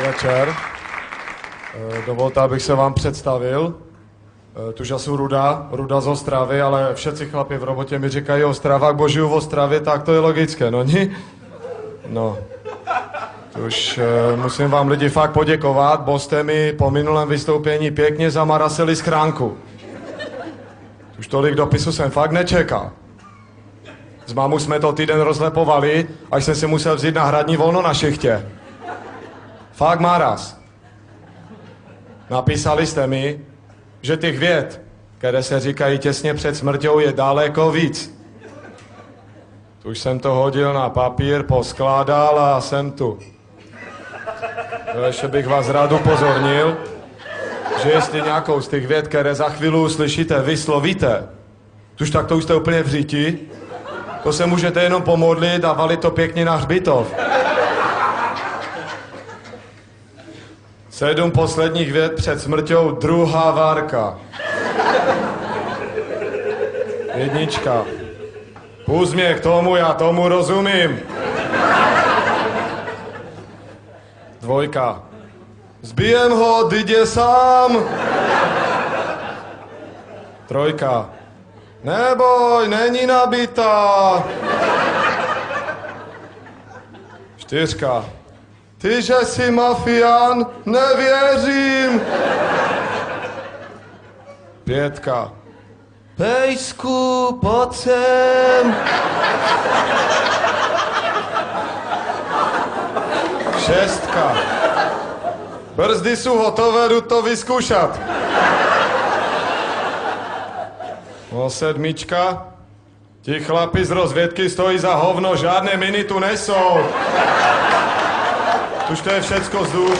večer. Dovolte, abych se vám představil. Tuž já jsem Ruda z Ostravy, ale všetci chlapi v robotě mi říkají Ostrava, bo žiju v Ostravě, tak to je logické, no ni? No. Tuž musím vám lidi fakt poděkovat, bo jste mi po minulém vystoupení pěkně zamarasili schránku. Už tolik dopisů jsem fakt nečekal. S mámou jsme to týden rozlepovali, až jsem si musel vzít na hradní volno na šichtě. Fakt maras. Napísali jste mi, že těch vět, které se říkají těsně před smrťou, je daleko víc. Už jsem to hodil na papír, poskládal a jsem tu. Ještě bych vás rád upozornil, že jestli nějakou z těch vět, které za chvíli uslyšíte, vyslovíte, tuž tak to už jste úplně v říti, to se můžete jenom pomodlit a valit to pěkně na hřbitov. 7 posledních vět před smrťou, druhá várka. 1. Pust mě k tomu, já tomu rozumím. 2. Zbijem ho, jde sám. 3. Neboj, není nabitá. 4. Ty, že jsi mafián, nevěřím. 5. Pejsku, pojď sem. 6. Brzdy jsou hotové, jdu to vyzkoušet. 7. Ti chlapi z rozvědky stojí za hovno, žádné miny tu nejsou. Už to je všecko vzduch.